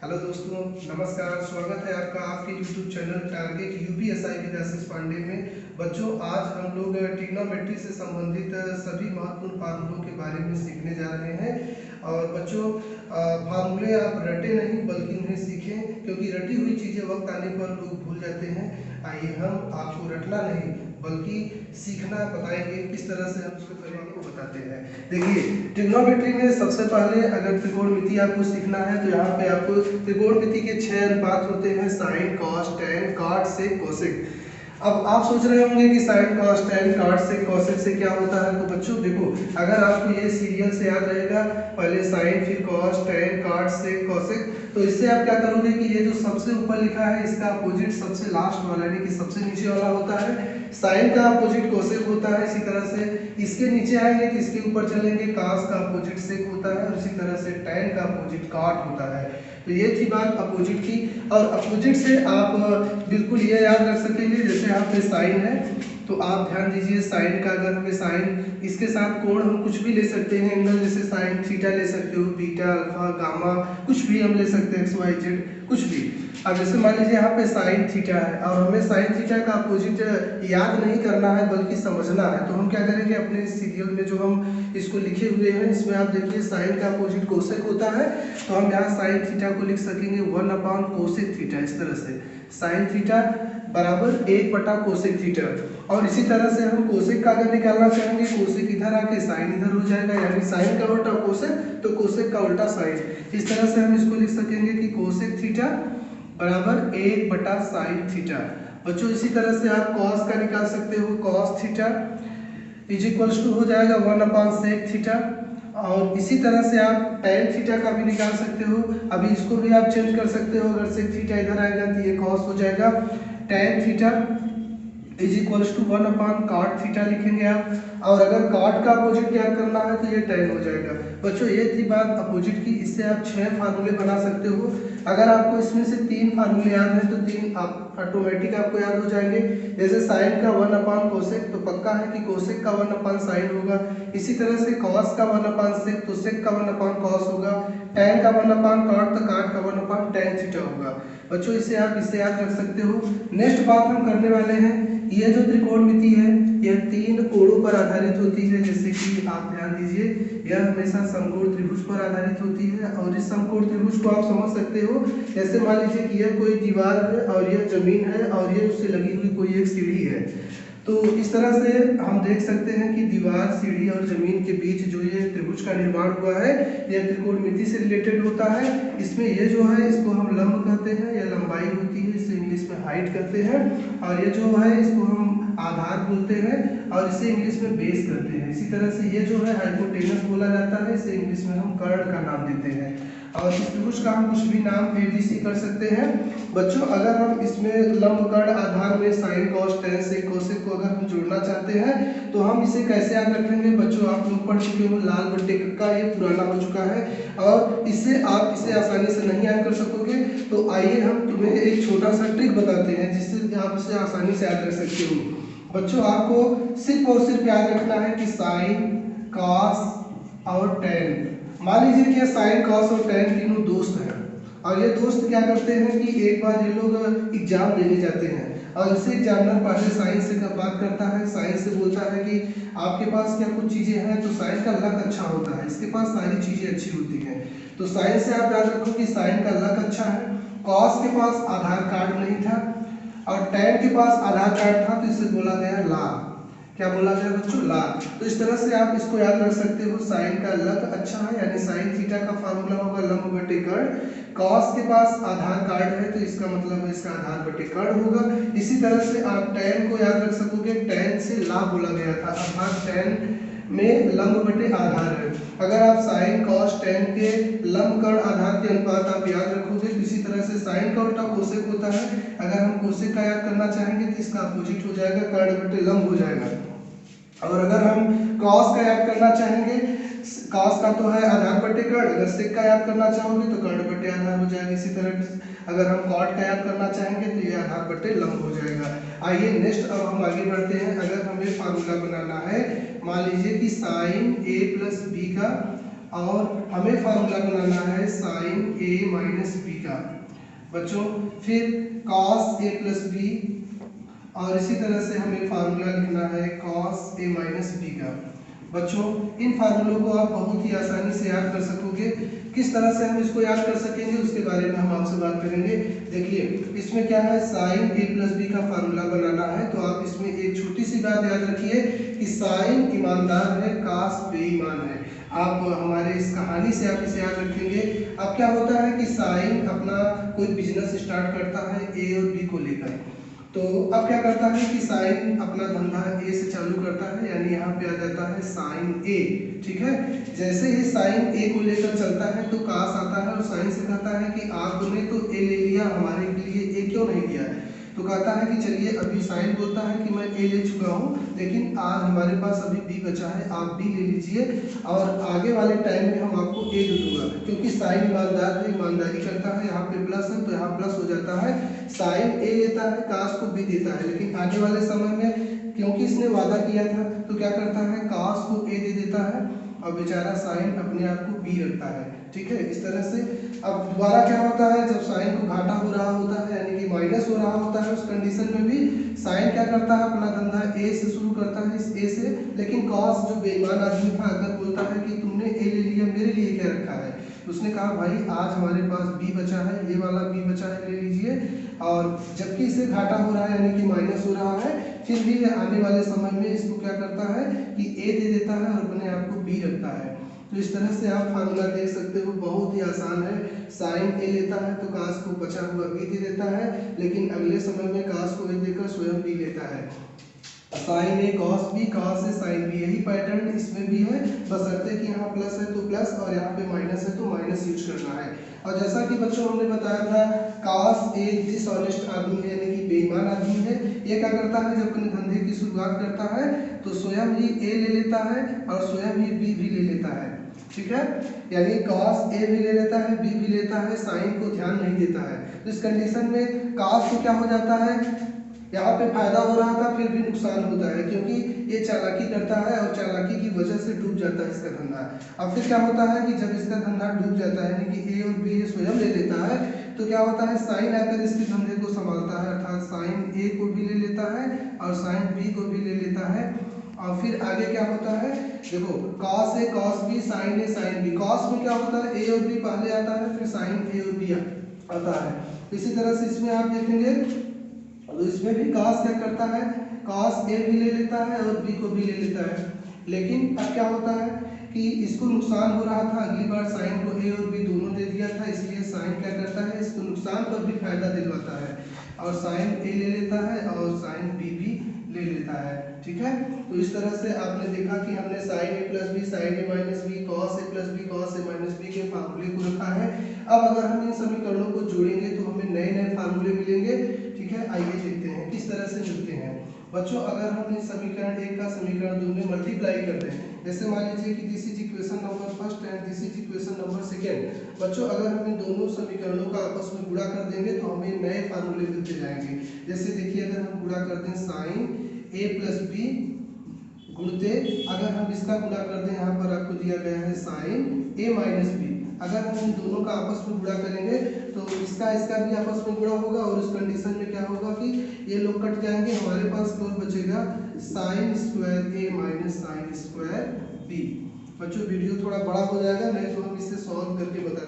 Hello दोस्तों, नमस्कार। स्वागत है आपका आपके YouTube channel target UPSI with Ashish Pandey में। बच्चों, आज हम लोग ट्रिग्नोमेट्री से संबंधित सभी महत्वपूर्ण फार्मूलों के बारे में सीखने जा रहे हैं। और बच्चों, फार्मूले आप रटे नहीं बल्कि उन्हें सीखें, क्योंकि रटी हुई चीज़ें वक्त आने पर लोग भूल जाते हैं। आइए हम आपको रटना नहीं बल्कि सीखना बताएंगे, किस तरह से हम उसको करेंगे वो बताते हैं। देखिए, ट्रिग्नोमेट्री में सबसे पहले अगर त्रिकोणमिति आपको सीखना है तो यहाँ पे आपको त्रिकोणमिति के 6 अनुपात होते हैं: साइन, कॉस, टेन, कॉट, सेक, कोसेक। अब आप सोच रहे होंगे कि साइन, कॉस, टेन, कॉट, सेक, कोसेक से क्या होता है। तो बच्चों देखो, अगर आपको ये सीरियल से याद रहेगा, पहले साइन, फिर कॉस, टेन, कॉट, सेक, कोसेक, तो इससे आप क्या करोगे कि ये जो सबसे ऊपर लिखा है इसका अपोजिट सबसे लास्ट वाला यानी कि सबसे नीचे वाला होता है। साइन का अपोजिट कोसेक होता है। इसी तरह से इसके नीचे आएंगे तो इसके ऊपर चलेंगे, कास का अपोजिट सेक होता है। और इसी तरह से टेन का अपोजिट कॉट होता है। तो ये थी बात अपोजिट की। और अपोजिट से आप बिल्कुल ये याद रख सकेंगे, जैसे यहाँ पे साइन है तो आप ध्यान दीजिए, साइन का अगर हमें साइन, इसके साथ कोण हम कुछ भी ले सकते हैं, एंगल, जैसे साइन थीटा ले सकते हो, बीटा, अल्फा, गामा, कुछ भी हम ले सकते हैं, एक्स, वाई, जेड, कुछ भी। अब जैसे मान लीजिए यहाँ पे साइन थीटा है और हमें साइन थीटा का अपोजिट याद नहीं करना है बल्कि समझना है, तो हम क्या करेंगे, अपने सीरियल में जो हम इसको लिखे हुए हैं इसमें आप देखिए साइन का अपोजिट कोसेक होता है। तो हम यहाँ साइन थीटा को लिख सकेंगे 1 कोसेक थीटा। इस तरह से साइन थीटा बराबर 1/कोसेक थीटा। और इसी तरह से हम कोसेक का अगर निकालना चाहेंगे, कोसेक इधर आके साइन इधर हो जाएगा, यानी साइन का उल्टा कोसेक तो कोसेक का उल्टा साइन। इस तरह से हम इसको लिख सकेंगे कि कोसेक थीटा बराबर 1/साइन थीटा। बच्चों, इसी तरह से आप कॉस का निकाल सकते हो, cos theta is equals to हो जाएगा 1/सेक थीटा। और इसी तरह से आप टेन थीटा का भी निकाल सकते हो। अभी इसको भी आप चेंज कर सकते हो, अगर सेक थीटा इधर आएगा तो ये कॉस हो जाएगा। Tan theta is equals to 1/कॉट थीटा लिखेंगे आप। और अगर कॉट का अपोजिट याद करना है तो ये टेन हो जाएगा। बच्चों, ये थी बात अपोजिट की। इससे आप 6 फार्मूले बना सकते हो। अगर आपको इसमें से 3 फार्मूले याद हैं तो 3 आप ऑटोमेटिक आपको याद हो जाएंगे। जैसे साइन का 1/कोसेक, तो पक्का है कि कोसेक का 1/साइन होगा। इसी तरह से कॉस का 1/सेक, तो सेक का 1/कॉस होगा। टेन का 1/कॉट, तो कॉट का 1/टेन थीटा होगा। बच्चों, इसे याद रख सकते हो। नेक्स्ट बात हम करने वाले हैं, यह जो त्रिकोणमिति है यह 3 कोणों पर आधारित होती है। जैसे कि आप ध्यान दीजिए, यह हमेशा समकोण त्रिभुज पर आधारित होती है। और इस समकोण त्रिभुज को आप समझ सकते हो, जैसे मान लीजिए कि यह कोई दीवार है और यह जमीन है और ये उससे लगी हुई कोई एक सीढ़ी है। तो इस तरह से हम देख सकते हैं कि दीवार, सीढ़ी और जमीन के बीच जो ये त्रिभुज का निर्माण हुआ है यह त्रिकोणमिति से रिलेटेड होता है। इसमें ये जो है इसको हम लंब कहते हैं, यह लंबाई होती है, इसे इंग्लिश में हाइट कहते हैं। और ये जो है इसको हम आधार बोलते हैं और इसे इंग्लिश में बेस कहते हैं। इसी तरह से ये जो है हाइपोटेनस बोला जाता है, इसे इंग्लिश में हम कर्ण का नाम देते हैं। और इस त्रिभुज का हम कुछ भी नाम एबीसी कर सकते हैं। बच्चों, अगर हम इसमें लंब कर्ण आधार में साइन, कॉस, टेन, सेक, कोसेक को अगर हम जोड़ना चाहते हैं तो हम इसे कैसे याद रखेंगे। बच्चों, आप लोग पढ़ चुके हो, लाल बट्टे का ये पुराना हो चुका है और इससे आप इसे आसानी से नहीं याद कर सकोगे। तो आइए हम तुम्हें एक छोटा सा ट्रिक बताते हैं जिससे आप इसे आसानी से याद रख सकते हो। बच्चों, आपको सिर्फ और सिर्फ याद रखना है कि साइन, कॉस और टेन। मान लीजिए कि साइन, कॉस और टेन तीनों दोस्त हैं और ये दोस्त क्या करते हैं कि एक बार ये लोग एग्जाम देने जाते हैं और इससे एग्जामिनर पहले साइन से बात करता है। साइन से बोलता है कि आपके पास क्या कुछ चीज़ें हैं, तो साइन का लक अच्छा होता है, इसके पास सारी चीज़ें अच्छी होती हैं। तो साइन से आप याद रखो कि साइन का लक अच्छा है। कॉस के पास आधार कार्ड नहीं था और टेन के पास आधार कार्ड था, तो इसे बोला गया ला। क्या बोला गया बच्चों? ला। तो इस तरह से आप इसको याद रख सकते हो, साइन का लक अच्छा है यानी साइन थीटा का फार्मूला होगा लंब बटे कर्ण। कॉस के पास आधार कार्ड है तो इसका मतलब है इसका आधार बटे कर्ण होगा। इसी तरह से आप टेन को याद रख सकोगे, टेन से ला बोला गया था, अर्थात टेन में लंब बटे आधार है। अगर आप साइन, कॉस, टेन के लंब कर्ण आधार के अनुपात आप याद रखोगे तो इसी तरह से साइन का उल्टा कोसेक होता है। अगर हम कोसेक का याद करना चाहेंगे तो इसका अपोजिट हो जाएगा, कर्ण बटे लंब हो जाएगा। और अगर हम कॉस का याद करना चाहेंगे, कॉस का तो है आधार बटे कर्ण, अगर सेक का याद करना चाहोगे तो कर्ण बटे आधार हो जाएगा। इसी तरह अगर हम कॉट का याद करना चाहेंगे तो ये आधार बटे लंब हो जाएगा। आइए नेक्स्ट अब हम आगे बढ़ते हैं। अगर हमें फार्मूला बनाना है, मान लीजिए कि साइन ए प्लस बी का और हमें फार्मूला बनाना है साइन ए माइनस बी का बच्चों। फिर कॉस ए प्लस बी, और इसी तरह से हमें फार्मूला लिखना है कॉस ए माइनस बी का बच्चों। इन फार्मूलों को आप बहुत ही आसानी से याद कर सकोगे। किस तरह से हम इसको याद कर सकेंगे उसके बारे में हम आपसे बात करेंगे। देखिए इसमें क्या है, साइन ए प्लस बी का फार्मूला बनाना है, तो आप इसमें एक छोटी सी बात याद रखिए कि साइन ईमानदार है, कास बेईमान है। आप हमारे इस कहानी से आप इसे याद रखेंगे। अब क्या होता है कि साइन अपना कोई बिजनेस स्टार्ट करता है ए और बी को लेकर, तो अब क्या करता है कि साइन अपना धंधा ए से चालू करता है, यानी यहाँ पे आ जाता है साइन ए। ठीक है, जैसे ही साइन ए को लेकर चलता है तो कास आता है और साइन से कहता है कि आपने तो ए ले लिया, हमारे लिए ए क्यों नहीं दिया है। तो कहता है कि चलिए, अभी साइन बोलता है कि मैं ए ले चुका हूँ, लेकिन आज हमारे पास अभी बी बचा है, आप बी ले लीजिए और आगे वाले टाइम में हम आपको ए दे दूंगा। क्योंकि साइन ईमानदार है, ईमानदारी करता है, यहाँ पे प्लस है तो यहाँ प्लस हो जाता है। साइन ए लेता है, कास को बी देता है, लेकिन आगे वाले समय में क्योंकि इसने वादा किया था तो क्या करता है, कास को ए दे देता है और बेचारा साइन अपने आप को बी रखता है। ठीक है, इस तरह से अब दोबारा क्या होता है, जब साइन को घाटा हो रहा होता है यानी कि माइनस हो रहा होता है, उस कंडीशन में भी साइन क्या करता है, अपना धंधा ए से शुरू करता है, इस ए से। लेकिन कॉस जो बेईमान आदमी था, अगर बोलता है कि तुमने ए ले लिया, मेरे लिए क्या रखा है, उसने कहा भाई आज हमारे पास बी बचा है, ये वाला बी बचा है, ले लीजिए। और जबकि इसे घाटा हो रहा है यानी कि माइनस हो रहा है, फिर भी आने वाले समय में इसको क्या करता है कि ए दे देता है और अपने आप को बी रखता है। तो इस तरह से आप फार्मूला देख सकते हो, बहुत ही आसान है। साइन ए लेता है तो कास को बचा हुआ बी दे देता है, लेकिन अगले समय में कास को ए देकर स्वयं बी लेता है। Sign A cos B, cos A sine B, यही पैटर्न इसमें भी है, बशर्ते कि यहाँ प्लस है तो प्लस और यहाँ पे माइनस है तो माइनस यूज करना है। और जैसा कि बच्चों हमने बताया था, कॉस एक डिसऑनेस्ट आदमी है यानी कि बेईमान आदमी है। ये क्या करता है, जब अपने धंधे की शुरुआत करता है तो स्वयं ही ए ले लेता है और स्वयं ही बी भी ले लेता है। ठीक है, यानी कॉस ए भी ले लेता है, बी भी लेता है, साइन को ध्यान नहीं देता है। तो इस कंडीशन में कॉस को क्या हो जाता है, यहाँ पे फायदा हो रहा था फिर भी नुकसान होता है, क्योंकि ये चालाकी करता है और चालाकी की वजह से डूब जाता है इसका धंधा। अब फिर क्या होता है कि जब इसका धंधा डूब जाता है यानी कि ए और बी स्वयं ले लेता है, तो क्या होता है, साइन आकर इसके धंधे को संभालता है, अर्थात साइन ए को भी ले लेता है और साइन बी को भी ले लेता है। और फिर आगे क्या होता है, देखो cos A cos B, sign A sine B. Cos में क्या होता है, ए और बी पहले आता है, फिर साइन ए और बी आता है। इसी तरह से इसमें आप देखेंगे तो इसमें भी कॉस क्या करता है, कॉस ए भी ले लेता है और बी को भी ले लेता है। लेकिन अब क्या होता है कि इसको नुकसान हो रहा था, अगली बार साइन को ए और बी दोनों दे दिया था, इसलिए साइन क्या करता है, इसको नुकसान पर भी फायदा दिलवाता है और साइन ए ले लेता है और साइन बी भी ले लेता है। ठीक है, तो इस तरह से आपने देखा कि हमने sign A plus B, sign A minus B, cos A plus B, cos A minus B के फार्मूले को रखा है। अब अगर हम इन समीकरणों को जोड़ेंगे तो हमें नए नए फार्मूले मिलेंगे। ठीक है, आइए देखते हैं किस तरह से मिलते हैं बच्चों। अगर हम इस समीकरण एक का समीकरण दो में मल्टीप्लाई करते हैं, जैसे मान लीजिए कि this is equation number first and this is equation number second. बच्चों अगर हम इन दोनों समीकरणों का आपस में गुणा कर देंगे तो हमें नए फार्मूले मिलते जाएंगे। जैसे देखिए, अगर हम गुणा कर दें साइन ए प्लस बी गुणते, अगर हम इसका गुणा कर दें, यहाँ पर आपको दिया गया है साइन ए माइनस बी, अगर हम इन दोनों का आपस में गुणा करेंगे तो इसका भी आपस में गुणा होगा और उस कंडीशन में क्या होगा कि ये लोग कट जाएंगे, हमारे पास केवल बचेगा साइन स्क्वायर ए माइनस साइन स्क्वायर बी। बच्चों वीडियो थोड़ा बड़ा हो जाएगा, नहीं तो हम इसे सॉल्व करके बता